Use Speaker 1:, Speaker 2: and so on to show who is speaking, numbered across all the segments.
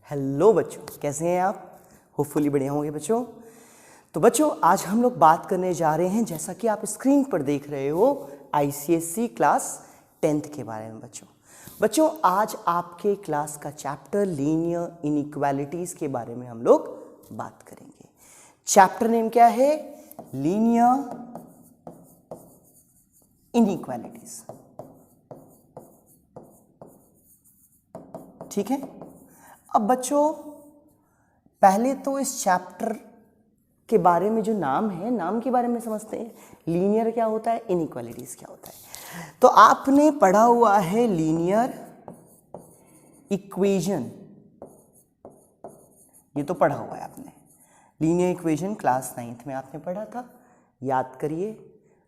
Speaker 1: Hello बच्चों, कैसे हैं आप? होपफुली बढ़िया होंगे बच्चों। तो बच्चों, आज हम लोग बात करने जा रहे हैं, जैसा कि आप स्क्रीन पर देख रहे हो, आईसीएसई क्लास 10th के बारे में। बच्चों आज आपके क्लास का चैप्टर लीनियर इनइक्वालिटीज के बारे में हम लोग बात करेंगे। चैप्टर नेम क्या है? Linear inequalities. ठीक है। अब बच्चों पहले तो इस चैप्टर के बारे में जो नाम है, नाम के बारे में समझते हैं। लीनियर क्या होता है, इनइक्वालिटीज क्या होता है। तो आपने पढ़ा हुआ है लीनियर इक्वेशन, ये तो पढ़ा हुआ है आपने। लीनियर इक्वेशन क्लास 9th में आपने पढ़ा था, याद करिए।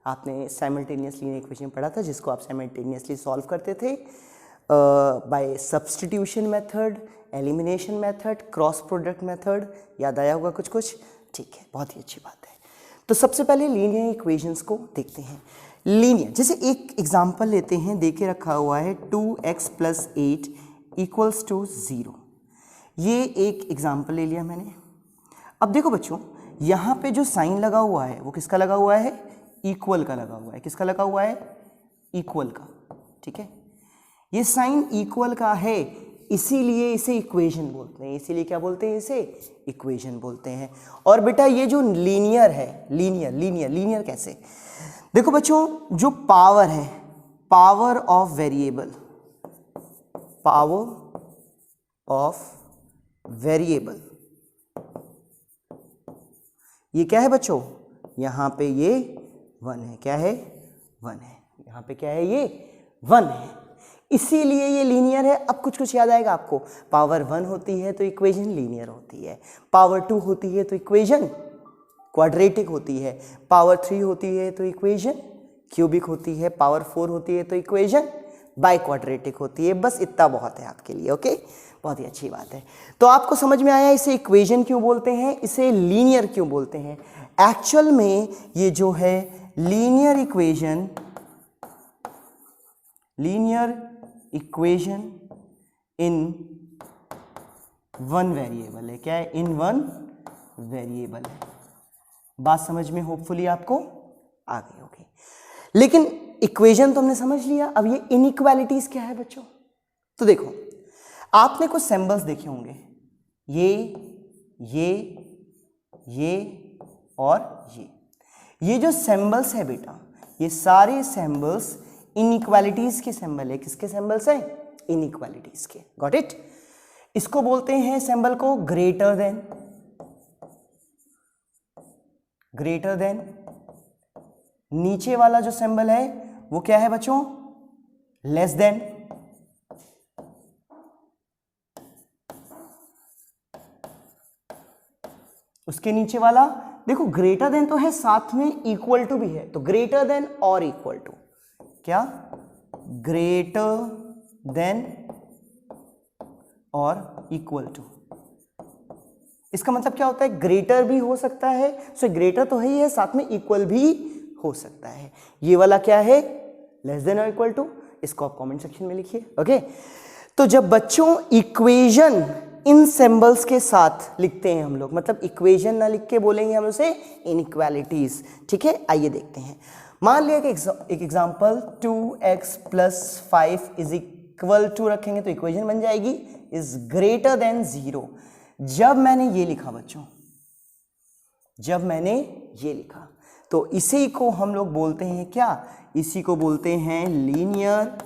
Speaker 1: आपने साइमल्टेनियस लीनियर इक्वेशन पढ़ा था, जिसको आप साइमल्टेनियसली सॉल्व करते थे by substitution method, elimination method, cross product method. याद आया होगा कुछ कुछ? ठीक है, बहुत ही अच्छी बात है। तो सबसे पहले लीनियर इक्वेशंस को देखते हैं। लीनियर, जैसे एक एग्जांपल लेते हैं, देके रखा हुआ है 2x + 8 = 0। ये एक एग्जांपल ले लिया मैंने। अब देखो बच्चों, यहाँ पे जो साइन लगा हुआ है वो किसका लगा हुआ है? इक्वल का लगा हुआ है। किसका लगा हुआ है? इक्वल का। ठीक है, ये साइन इक्वल का है, इसीलिए इसे इक्वेशन बोलते हैं। इसीलिए क्या बोलते हैं? इसे इक्वेशन बोलते हैं। और बेटा ये जो लीनियर है, लीनियर कैसे? देखो बच्चों, जो पावर है, power of variable, power of variable, ये क्या है बच्चों? यहां पे ये 1 है। क्या है? 1 है। यहां पे क्या है? ये 1 है, इसीलिए ये लीनियर है। अब कुछ कुछ याद आएगा आपको। पावर 1 होती है तो इक्वेशन लीनियर होती है, पावर 2 होती है तो इक्वेशन क्वाड्रेटिक होती है, पावर 3 होती है तो इक्वेशन क्यूबिक होती है, पावर 4 होती है तो इक्वेशन बाई क्वाड्रेटिक होती है। बस इतना बहुत है आपके लिए। ओके, बहुत ही अच्छी बात है। तो आपको समझ में आया इसे इक्वेशन क्यों बोलते हैं, इसे लीनियर क्यों बोलते हैं। एक्चुअल में ये जो है linear equation, linear equation in one variable है। क्या है? इन वन वेरिएबल है। बात समझ में होपफुली आपको आ गई होगी। लेकिन इक्वेशन तो हमने समझ लिया, अब ये इनइक्वालिटीज क्या है बच्चों? तो देखो, आपने कुछ सिंबल्स देखे होंगे, ये और ये जो सिंबल्स है बेटा, ये सारे सिंबल्स इनइक्वालिटीज के सिंबल है। किसके सिंबल्स हैं? इनइक्वालिटीज के। Got it? इसको बोलते हैं सिंबल को ग्रेटर देन। Greater than. नीचे वाला जो सिंबल है वो क्या है बच्चों? Less than. उसके नीचे वाला देखो, ग्रेटर देन तो है, साथ में इक्वल टू भी है, तो ग्रेटर देन और इक्वल टू। क्या? ग्रेटर देन और इक्वल टू। इसका मतलब क्या होता है? ग्रेटर भी हो सकता है, सो ग्रेटर तो है ही है, साथ में इक्वल भी हो सकता है। ये वाला क्या है? लेस देन और इक्वल टू। इसको आप कमेंट सेक्शन में लिखिए। ओके, तो जब बच्चों इक्वेशन इन सिंबल्स के साथ लिखते हैं हम लोग, मतलब इक्वेशन ना लिख के बोलेंगे हम उसे इनइक्वालिटीज। ठीक है, आइए देखते हैं। मान लिया कि एक एग्जांपल 2x + 5 = रखेंगे तो इक्वेशन बन जाएगी इज ग्रेटर देन 0। जब मैंने ये लिखा बच्चों, जब मैंने ये लिखा, तो इसी को हम लोग बोलते हैं क्या? इसी को बोलते हैं लीनियर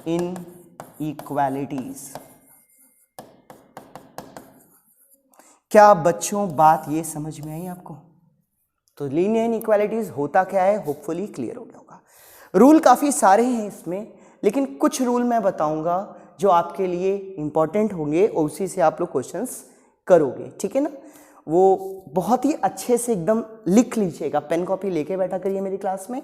Speaker 1: इनइक्वालिटीज। क्या बच्चों बात ये समझ में आई आपको? तो लीनियर इनइक्वालिटीज होता क्या है, होपफुली क्लियर हो गया होगा। रूल काफी सारे हैं इसमें, लेकिन कुछ रूल मैं बताऊंगा जो आपके लिए इंपॉर्टेंट होंगे और उसी से आप लोग क्वेश्चंस करोगे। ठीक है ना? वो बहुत ही अच्छे से एकदम लिख लीजिएगा। पेन कॉपी लेके बैठा करिए मेरी क्लास में।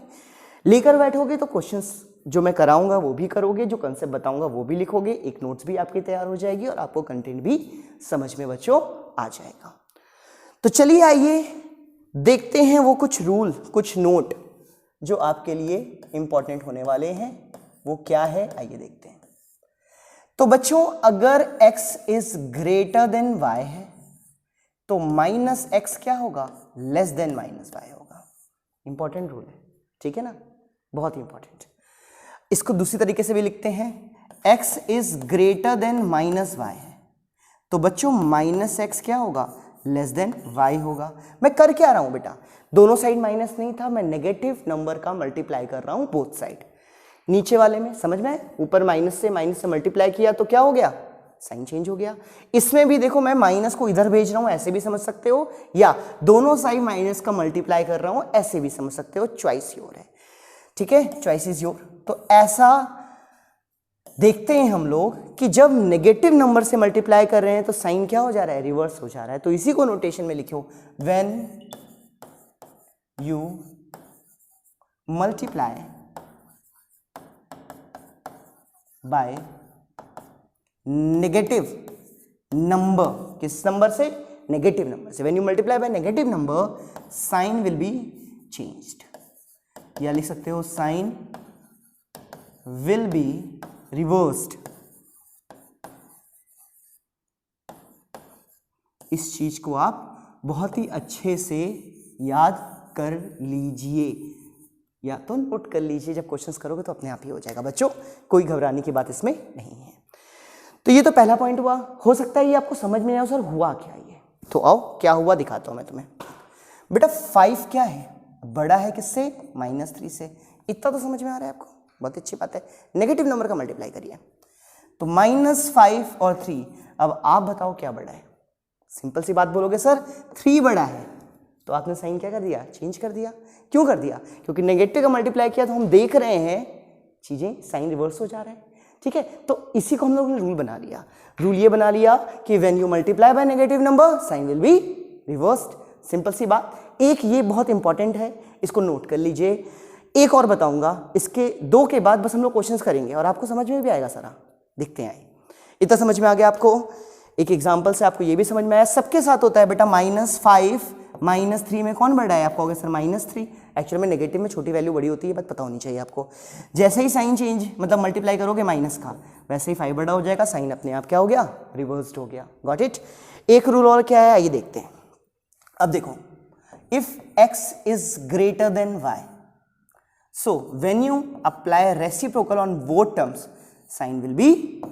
Speaker 1: लेकर बैठोगे तो क्वेश्चंस जो मैं कराऊंगा वो भी करोगे, जो कंसेप्ट बताऊंगा वो भी लिखोगे, एक नोट्स भी आपकी तैयार हो जाएगी और आपको कंटेंट भी समझ में बच्चों आ जाएगा। तो चलिए आइए देखते हैं वो कुछ रूल, कुछ नोट जो आपके लिए इंपॉर्टेंट होने वाले हैं। वो क्या है, आइए देखते हैं। तो बच्चों अगर x is greater then y है तो माइनस एक्स क्या होगा, लेस देन माइनस वाई होगा। इंपॉर्टेंट रूल है, ठीक है ना, बहुत इंपॉर्टेंट। इसको दूसरी तरीके से भी लिखते हैं, x is greater than minus y है तो बच्चों माइनस एक्स क्या होगा, लेस देन y होगा। मैं कर क्या रहा हूं बेटा, दोनों साइड माइनस नहीं था, मैं नेगेटिव नंबर का मल्टीप्लाई कर रहा हूं बोथ साइड। नीचे वाले में समझ में, ऊपर माइनस से मल्टीप्लाई किया तो क्या हो गया, साइन चेंज हो गया। इसमें भी देखो मैं माइनस को इधर भेज रहा हूं, ऐसे भी समझ सकते हो, या दोनों साइड माइनस का मल्टीप्लाई कर रहा हूं, ऐसे भी समझ सकते हो, चॉइस योर है, ठीक है, चॉइस इज योर। तो ऐसा देखते हैं हम लोग कि जब नेगेटिव नंबर से मल्टीप्लाई कर रहे हैं तो साइन क्या हो जा रहा है, रिवर्स हो जा रहा है। तो इसी को नोटेशन में लिखो, when you multiply by negative number, किस नंबर से, नेगेटिव नंबर से, when you multiply by negative number sign will be changed, या लिख सकते हो साइन विल बी रिवर्स्ड। इस चीज को आप बहुत ही अच्छे से याद कर लीजिए, या तो नोट कर लीजिए, जब क्वेश्चंस करोगे तो अपने आप ही हो जाएगा बच्चों, कोई घबराने की बात इसमें नहीं है। तो ये तो पहला पॉइंट हुआ। हो सकता है ये आपको समझ में आए, सर हुआ क्या ये, तो आओ क्या हुआ दिखाता हूं मैं तुम्हें। बेटा 5 क्या है, बड़ा है किससे, -3 से, इतना तो समझ में आ रहा है आपको, बहुत अच्छी बात है। नेगेटिव नंबर का मल्टीप्लाई करिए तो -5 और 3, अब आप बताओ क्या बड़ा है। सिंपल सी बात बोलोगे सर 3 बड़ा है, तो आपने साइन क्या कर दिया, चेंज कर दिया। क्यों कर दिया, क्योंकि नेगेटिव का मल्टीप्लाई किया तो हम देख रहे हैं चीजें साइन रिवर्स हो जा रहा है, ठीक है। तो इसी को हम लोगों ने रूल बना लिया, रूल ये बना लिया कि when you multiply by negative number sign will be reversed. Simple सी बात। एक ये बहुत इंपॉर्टेंट है, इसको नोट कर लीजिए। एक और बताऊंगा, इसके 2 के बाद बस हम लोग क्वेश्चंस करेंगे और आपको समझ में भी आएगा सारा, दिखते हैं। इतना समझ में आ गया आपको, एक एग्जाम्पल से आपको ये भी समझ में आया। सबके साथ होता है बेटा, -5 -3 में कौन बड़ा है, आप कहोगे सर -3। एक्चुअल में नेगेटिव में छोटी वैल्यू बड़ी होती है, बात पता होनी चाहिए आपको। जैसे ही साइन चेंज मतलब मल्टीप्लाई करोगे माइनस का, वैसे ही 5 बड़ा हो जाएगा, साइन अपने आप क्या हो गया, रिवर्स्ड हो गया। Got it. एक रूल और क्या है आइए देखते हैं। अब देखो, if x is greater then y, so when you apply reciprocal on both terms sign will be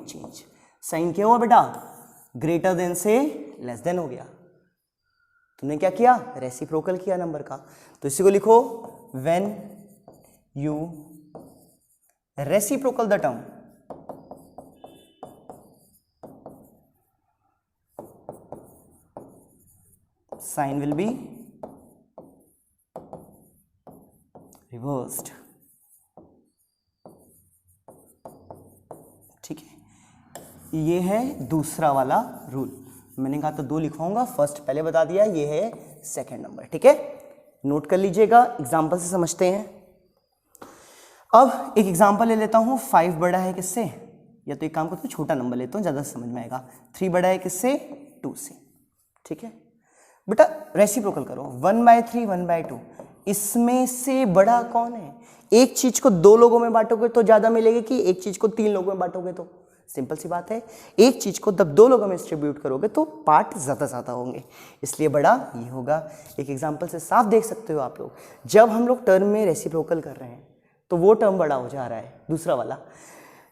Speaker 1: change। Sign क्या हुआ बेटा, ग्रेटर देन से लेस देन हो गया। तुमने क्या किया, रेसिप्रोकल किया नंबर का। तो इसी को लिखो, when you reciprocal the term sign will be reversed। ठीक है, ये है दूसरा वाला रूल। मैंने कहा तो 2 लिखवाऊंगा, फर्स्ट पहले बता दिया, ये है सेकंड नंबर, ठीक है। नोट कर लीजिएगा, एग्जांपल से समझते हैं। अब एक एग्जांपल ले लेता हूं, 5 बड़ा है किससे, या तो एक काम करता हूं छोटा नंबर लेता हूं, ज्यादा समझ में आएगा। 3 बड़ा है किससे, 2 से, ठीक है। बेटा रेसिप्रोकल करो, 1/3 1/2, इसमें से बड़ा कौन है। एक चीज को 2 लोगों में बांटोगे तो ज्यादा मिलेगी, कि एक चीज को 3 लोगों में बांटोगे तो। सिंपल सी बात है, एक चीज को जब 2 लोगों में डिस्ट्रीब्यूट करोगे तो पार्ट ज्यादा होंगे, इसलिए बड़ा ये होगा। एक एग्जांपल से साफ देख सकते हो आप लोग, जब हम लोग टर्म में रेसिप्रोकल कर रहे हैं तो वो टर्म बड़ा हो जा रहा है, दूसरा वाला।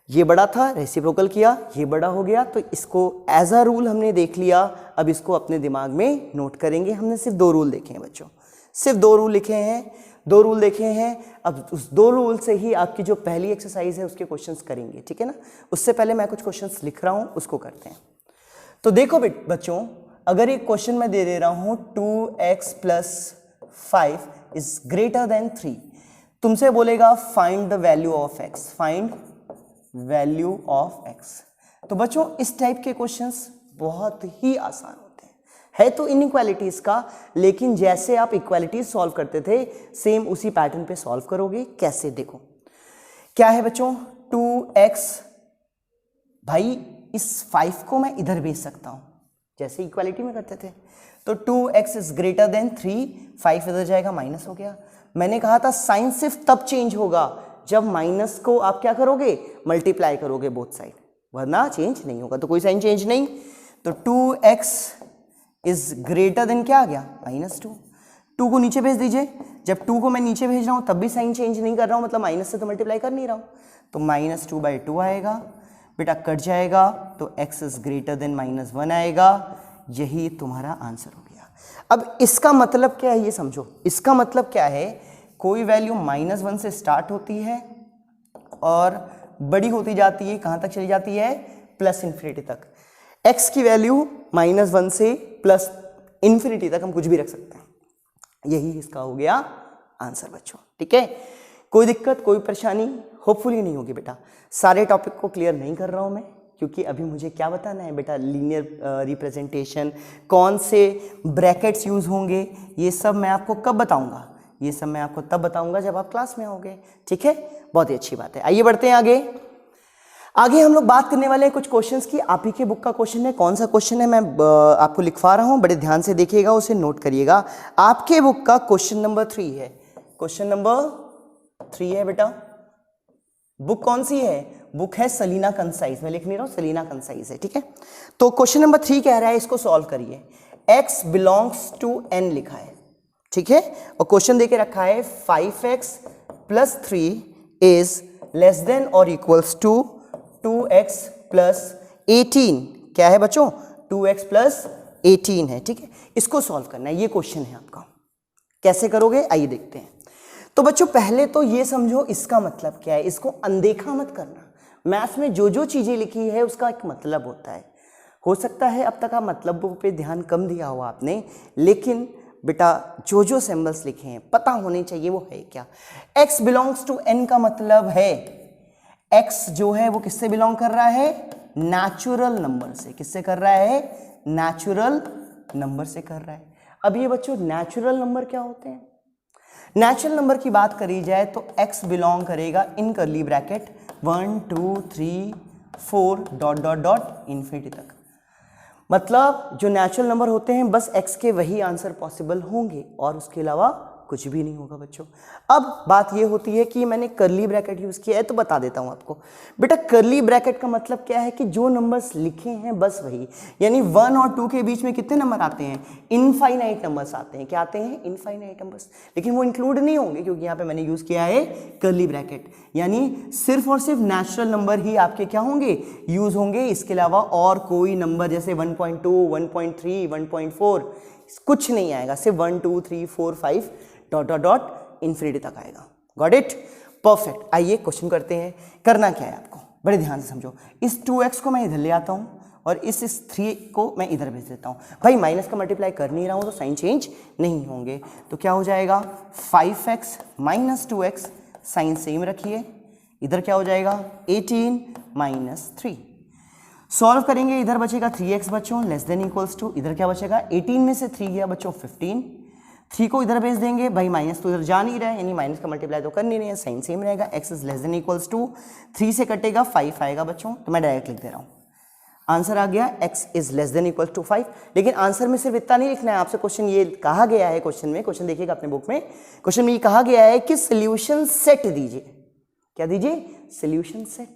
Speaker 1: ये बड़ा था, रेसिप्रोकल किया, ये बड़ा हो गया, तो इसको एज अ रूल हमने देख लिया। अब इसको अपने दिमाग में नोट करेंगे। हमने सिर्फ 2 रूल देखे हैं बच्चों, सिर्फ 2 रूल लिखे हैं, 2 रूल देखे हैं। अब उस 2 रूल से ही आपकी जो पहली एक्सरसाइज है उसके क्वेश्चंस करेंगे, ठीक है ना। उससे पहले मैं कुछ क्वेश्चंस लिख रहा हूं, उसको करते हैं। तो देखो बच्चों, अगर एक क्वेश्चन मैं दे रहा हूं 2x + 5 इज ग्रेटर देन 3, तुमसे बोलेगा find the value of x, find value of x। तो बच्चों इस टाइप के क्वेश्चंस बहुत ही आसान होते हैं, है तो इनइक्वालिटीज का, लेकिन जैसे आप इक्वालिटीज सॉल्व करते थे सेम उसी पैटर्न पे सॉल्व करोगे। कैसे, देखो क्या है बच्चों, 2x, भाई इस 5 को मैं इधर भेज सकता हूं जैसे इक्वालिटी में करते थे। तो 2x इज ग्रेटर देन 3, 5 इधर जाएगा, माइनस हो गया। मैंने कहा था साइन सिर्फ तब चेंज होगा जब माइनस को आप क्या करोगे, मल्टीप्लाई करोगे बोथ साइड। वरना चेंज नहीं होगा। तो कोई साइन चेंज नहीं, तो 2x इज ग्रेटर देन क्या आ गया -2। 2 को नीचे भेज दीजिए, जब 2 को मैं नीचे भेज रहा हूँ तब भी साइन चेंज नहीं कर रहा हूँ, मतलब माइनस से तो मल्टीप्लाई कर नहीं रहा हूँ, तो -2/2 आएगा बेटा, कट जाएगा तो x इज ग्रेटर देन -1 आएगा। यही तुम्हारा आंसर हो गया। अब इसका मतलब क्या है ये समझो, इसका मतलब क्या है, कोई वैल्यू -1 से स्टार्ट होती है और बड़ी होती जाती है, कहाँ तक चली जाती है, +∞ तक। x की वैल्यू -1 से +∞ तक हम कुछ भी रख सकते हैं, यही इसका हो गया आंसर बच्चों। ठीक है, कोई दिक्कत कोई परेशानी होपफुली नहीं होगी बेटा। सारे टॉपिक को क्लियर नहीं कर रहा हूं मैं, क्योंकि अभी मुझे क्या बताना है बेटा, लीनियर रिप्रेजेंटेशन, कौन से ब्रैकेट्स यूज होंगे, ये सब मैं आपको कब बताऊंगा, ये सब मैं आपको तब बताऊंगा जब आप क्लास में होंगे। ठीक है, बहुत ही अच्छी बात है। आइए बढ़ते हैं आगे। आगे हम लोग बात करने वाले हैं कुछ क्वेश्चंस की। आप ही के बुक का क्वेश्चन है, कौन सा क्वेश्चन है मैं आपको लिखवा रहा हूं, बड़े ध्यान से देखिएगा, उसे नोट करिएगा। आपके बुक का क्वेश्चन नंबर 3 है, क्वेश्चन नंबर 3 है बेटा। बुक कौन सी है, बुक है सलीना कंसाइज, मैं लिख नहीं रहा हूं, सलीना कंसाइज है। ठीक है, तो क्वेश्चन नंबर 3 कह रहा है, इसको सॉल्व करिए। x बिलोंग्स टू n लिखा है, ठीक है, और क्वेश्चन देके रखा है 5x + 3 इज लेस देन और इक्वल्स टू 2x + 18। क्या है बच्चों, 2x + 18 है। ठीक है, इसको सॉल्व करना है, ये क्वेश्चन है आपका। कैसे करोगे आइए देखते हैं। तो बच्चों पहले तो ये समझो इसका मतलब क्या है, इसको अनदेखा मत करना। मैथ्स में जो जो चीजें लिखी है उसका एक मतलब होता है। हो सकता है अब तक आप मतलबों पे ध्यान कम दिया हो आपने, लेकिन बेटा जो जो सिंबल्स लिखे हैं पता होने चाहिए वो है क्या। x बिलोंग्स टू n का मतलब है x जो है वो किससे बिलोंग कर रहा है, नेचुरल नंबर से। किससे कर रहा है, नेचुरल नंबर से कर रहा है। अब ये बच्चों नेचुरल नंबर क्या होते हैं, नेचुरल नंबर की बात करी जाए तो x बिलोंग करेगा इन करली ब्रैकेट 1 2 3 4 ... इन्फिनिटी तक। मतलब जो नेचुरल नंबर होते हैं बस x के वही आंसर पॉसिबल होंगे और उसके अलावा कुछ भी नहीं होगा बच्चों। अब बात ये होती है कि मैंने करली ब्रैकेट यूज किया है तो बता देता हूं आपको। बेटा करली ब्रैकेट का मतलब क्या है कि जो नंबर्स लिखे हैं बस वही, यानी 1 और 2 के बीच में कितने नंबर आते हैं, इनफाइनाइट नंबर्स आते हैं। क्या आते हैं, इनफाइनाइट नंबर्स, लेकिन वो इंक्लूड नहीं होंगे क्योंकि यहाँ पे मैंने यूज किया है करली ब्रैकेट, यानी सिर्फ और सिर्फ नेचुरल नंबर ही आपके क्या होंगे, यूज होंगे। इसके अलावा और कोई नंबर जैसे 1.2 1.3 1.4 कुछ नहीं आएगा, सिर्फ 1 2 3 4 5 ... इन्फिनिटी तक आएगा। Got it, perfect. आइए क्वेश्चन करते हैं। करना क्या है आपको, बड़े ध्यान से समझो। इस 2x को मैं इधर ले आता हूं और इस 3 को मैं इधर भेज देता हूं। भाई माइनस का मल्टीप्लाई कर नहीं रहा हूं तो साइन चेंज नहीं होंगे, तो क्या हो जाएगा 5x - 2x, साइन सेम रखिए। इधर क्या हो जाएगा 18 - 3। सॉल्व करेंगे, इधर बचेगा 3x बच्चों लेस देन इक्वल्स टू, इधर क्या बचेगा 18 में से 3 गया बच्चों 15, 3 को इधर भेज देंगे। भाई माइनस तो इधर जा नहीं रहा है, यानी माइनस का मल्टीप्लाई तो कर नहीं रहे हैं, साइन सेम रहेगा। x is less than equals to 3 से कटेगा 5 आएगा बच्चों, तो मैं डायरेक्ट लिख दे रहा हूँ। आंसर आ गया x is less than equals to 5। लेकिन आंसर में सिर्फ इतना नहीं लिखना है आपसे, क्वेश्चन ये कहा गया है, क्वेश्चन में, क्वेश्चन देखिएगा अपने बुक में, क्वेश्चन में ये कहा गया है कि सोल्यूशन सेट दीजिए। क्या दीजिए, सोल्यूशन सेट।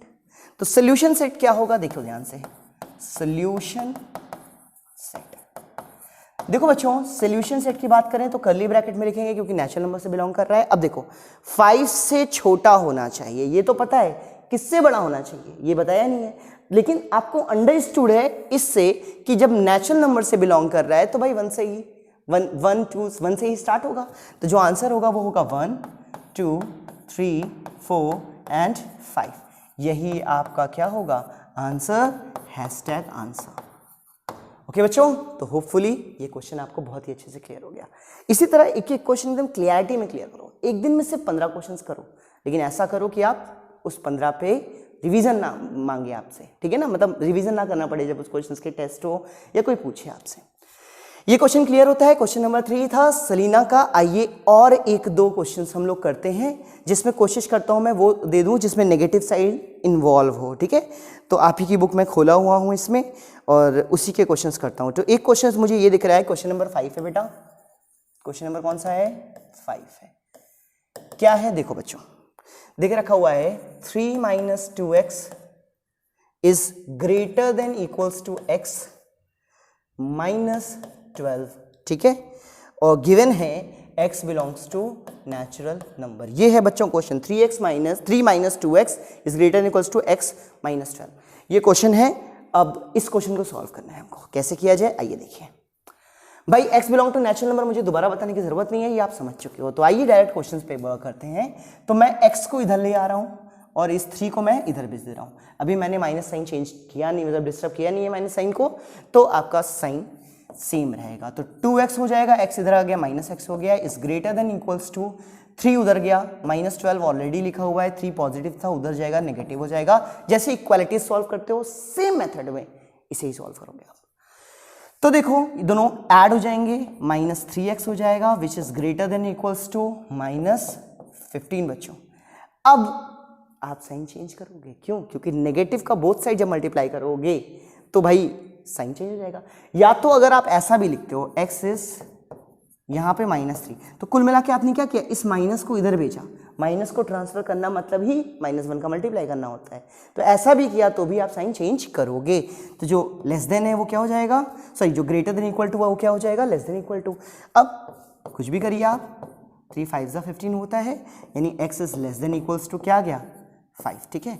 Speaker 1: तो सोल्यूशन सेट क्या होगा, देखो ध्यान से, सोल्यूशन सेट। देखो बच्चों सोल्यूशन सेट की बात करें तो कर्ली ब्रैकेट में लिखेंगे क्योंकि नेचुरल नंबर से बिलोंग कर रहा है। अब देखो 5 से छोटा होना चाहिए, ये तो पता है, किससे बड़ा होना चाहिए ये बताया नहीं है, लेकिन आपको अंडरस्टूड है इससे कि जब नेचुरल नंबर से बिलोंग कर रहा है तो भाई 1 से ही 1 से ही स्टार्ट होगा। तो जो आंसर होगा वो होगा 1 2 3 4 एंड 5। यही आपका क्या होगा आंसर, हैशटैग आंसर। ओके बच्चों, तो होपफुली ये क्वेश्चन आपको बहुत ही अच्छे से क्लियर हो गया। इसी तरह एक एक क्वेश्चन एकदम क्लियरिटी में क्लियर करो। एक दिन में सिर्फ 15 क्वेश्चंस करो, लेकिन ऐसा करो कि आप उस 15 पे रिवीजन ना मांगे आपसे, ठीक है ना, मतलब रिवीजन ना करना पड़े जब उस क्वेश्चंस के टेस्ट हो या कोई पूछे आपसे। ये क्वेश्चन क्लियर होता है। क्वेश्चन नंबर 3 था सलीना का। आइए और एक दो क्वेश्चन हम लोग करते हैं जिसमें कोशिश करता हूं मैं वो दे दूं जिसमें नेगेटिव साइड इन्वॉल्व हो, ठीक है। तो आप ही की बुक में खोला हुआ हूं इसमें और उसी के क्वेश्चंस करता हूं। तो एक क्वेश्चन मुझे ये दिख रहा है, क्वेश्चन नंबर 5 है बेटा। क्वेश्चन नंबर कौन सा है, 5 है। क्या है देखो बच्चों, देख रखा हुआ है 3 - 2x is greater than equals to x minus 12, ठीक है, और गिवन है x belongs to natural number. ये है बच्चों question 3 minus 2x is greater than equals to x minus 12, ये क्वेश्चन है। अब इस क्वेश्चन को सॉल्व करना है हमको, कैसे किया जाए आइए देखिए। भाई x belong to natural number मुझे दोबारा बताने की जरूरत नहीं है, ये आप समझ चुके हो। तो आइए डायरेक्ट क्वेश्चन पे वर्क करते हैं। तो मैं x को इधर ले आ रहा हूँ और इस 3 को मैं इधर भेज दे रहा हूँ। अभी मैंने माइनस साइन चेंज किया नहीं, मतलब डिस्टर्ब किया नहीं है माइनस साइन को, तो आपका साइन सेम रहेगा। तो 2x हो जाएगा, x इधर आ गया, माइनस x हो गया, is greater than equals to 3 उधर गया, माइनस 12 ऑलरेडी लिखा हुआ है, 3 पॉजिटिव था, उधर जाएगा नेगेटिव हो जाएगा। जैसे इक्वालिटी सॉल्व करते हो सेम मेथड में इसे ही सॉल्व करोगे आप। तो देखो दोनों ऐड हो जाएंगे, माइनस 3x हो जाएगा which is greater than equals to minus 15 बच्चों। अब आप साइन चेंज करोगे, क्यों? क्योंकि नेगेटिव का बोथ साइड जब मल्टीप्लाई करोगे तो भाई साइन चेंज हो जाएगा। या तो अगर आप ऐसा भी लिखते हो x इज यहाँ पे -3, तो कुल मिला के आपने क्या किया, इस माइनस को इधर भेजा। माइनस को ट्रांसफर करना मतलब ही -1 का मल्टीप्लाई करना होता है। तो ऐसा भी किया तो भी आप साइन चेंज करोगे। तो जो लेस देन है वो क्या हो जाएगा, सॉरी जो ग्रेटर देन इक्वल टू वो क्या हो जाएगा, लेस देन इक्वल टू। अब कुछ भी करिए आप, 3 5 15 होता है, यानी x is less than equals to क्या आ गया 5, ठीक है।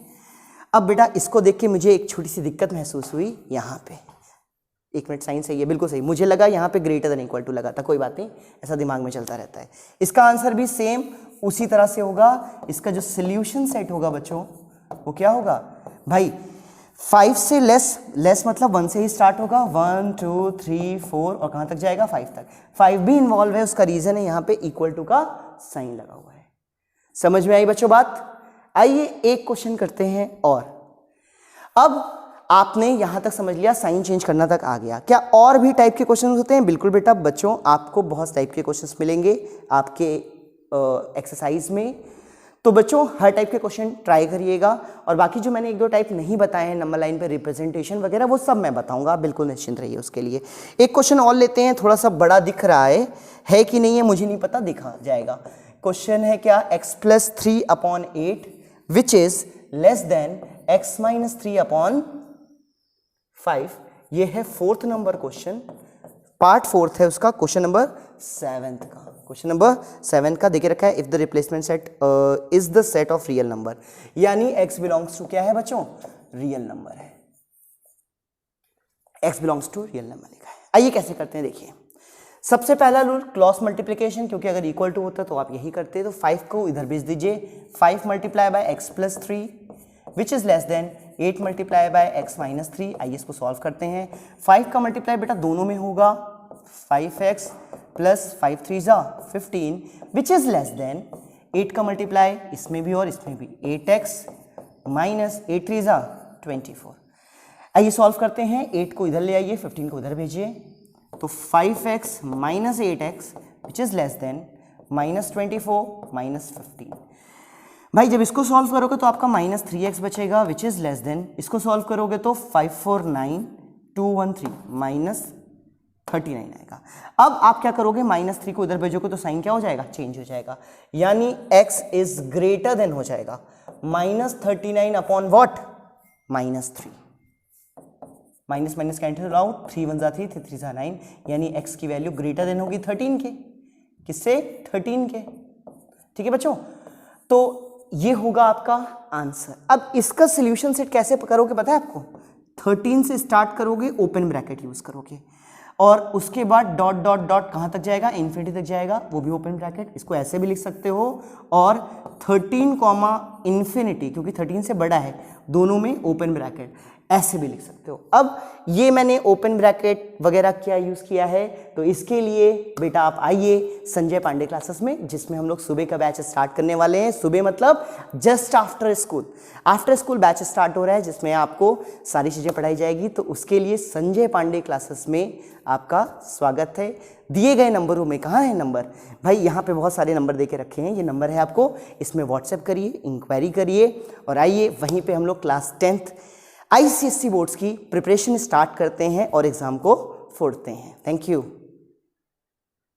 Speaker 1: अब बेटा इसको देख के मुझे एक छोटी सी दिक्कत महसूस हुई यहाँ पे। एक मिनट, साइन सही है, बिल्कुल सही, मुझे लगा यहाँ पे ग्रेटर देन इक्वल टू लगा था, कोई बात नहीं, ऐसा दिमाग में चलता रहता है। इसका आंसर भी सेम उसी तरह से होगा। इसका जो सोल्यूशन सेट होगा बच्चों वो क्या होगा भाई, 5 से लेस मतलब 1 से ही स्टार्ट होगा, 1 2 3 4 और कहाँ तक जाएगा 5 तक। 5 भी इन्वॉल्व है, उसका रीजन है यहाँ पे इक्वल टू का साइन लगा हुआ है। समझ में आई बच्चों बात? आइए एक क्वेश्चन करते हैं और। अब आपने यहां तक समझ लिया, साइन चेंज करना तक आ गया। क्या और भी टाइप के क्वेश्चन होते हैं? बिल्कुल बेटा बच्चों, आपको बहुत टाइप के क्वेश्चंस मिलेंगे आपके एक्सरसाइज में। तो बच्चों हर टाइप के क्वेश्चन ट्राई करिएगा, और बाकी जो मैंने 1-2 टाइप नहीं बताए हैं, नंबर लाइन पे रिप्रेजेंटेशन वगैरह, वो सब मैं बताऊंगा, बिल्कुल निश्चिंत रहिए उसके लिए। एक क्वेश्चन और लेते हैं, थोड़ा सा बड़ा दिख रहा है कि नहीं है मुझे नहीं पता, दिखा जाएगा। क्वेश्चन है क्या, x + 3/8 which is less then x - 3/5। ये है 4th number question, part 4th है उसका, क्वेश्चन नंबर 7th का। क्वेश्चन नंबर 7 का देखे रखा है, if the replacement set is the set of real number, यानी x बिलोंग्स टू क्या है बच्चों, रियल नंबर है। x belongs to real number लिखा है। आइए कैसे करते हैं देखिए। सबसे पहला रूल क्रॉस मल्टीप्लिकेशन, क्योंकि अगर इक्वल टू होता तो आप यही करते। तो 5 को इधर भेज दीजिए, 5 × x + 3 which is less then 8 × x - 3। आइए इसको सॉल्व करते हैं। 5 का मल्टीप्लाई बेटा दोनों में होगा, 5x + 5 3 = 15 which is less then 8 का मल्टीप्लाई इसमें भी और इसमें भी, 8x - 8 3 = 24। आइए सॉल्व करते हैं। 8 को इधर ले आइए, 15 को इधर भेजिए। तो 5x - 8x which is less then -24 - 15। भाई जब इसको सॉल्व करोगे तो आपका -3x बचेगा विच इज लेस देन, इसको सॉल्व करोगे तो 549 213 -39 आएगा। अब आप क्या करोगे, -3 को इधर भेजोगे तो साइन क्या हो जाएगा, चेंज हो जाएगा, यानी x इज ग्रेटर देन हो जाएगा -39 upon what, -3। Minus minus cancel out, 3 1 3 3 3 9, यानी x की वैल्यू ग्रेटर देन होगी 13 के, किससे, 13 के। ठीक है बच्चों, तो ये होगा आपका आंसर। अब इसका सोल्यूशन सेट कैसे करोगे पता है आपको, 13 से स्टार्ट करोगे, ओपन ब्रैकेट यूज करोगे, और उसके बाद डॉट डॉट डॉट कहाँ तक जाएगा, इन्फिनिटी तक जाएगा, वो भी ओपन ब्रैकेट। इसको ऐसे भी लिख सकते हो, और 13, इन्फिनिटी, क्योंकि 13 से बड़ा है, दोनों में ओपन ब्रैकेट, ऐसे भी लिख सकते हो। अब ये मैंने ओपन ब्रैकेट वगैरह क्या यूज किया है, तो इसके लिए बेटा आप आइए संजय पांडे क्लासेस में, जिसमें हम लोग सुबह का बैच स्टार्ट करने वाले हैं। सुबह मतलब just after school batch start हो रहा है, जिसमें आपको सारी चीजें पढ़ाई जाएगी। तो उसके लिए संजय पांडे क्लासेस में आपका स्वागत है। दिए गए नंबरों में, कहाँ है नंबर भाई, यहाँ पे बहुत सारे नंबर देके रखे हैं, ये नंबर है आपको, इसमें व्हाट्सएप करिए, इंक्वायरी करिए, और आइए वहीं पे हम लोग क्लास 10th ICSE बोर्ड्स की प्रिपरेशन स्टार्ट करते हैं और एग्जाम को फोड़ते हैं। Thank you.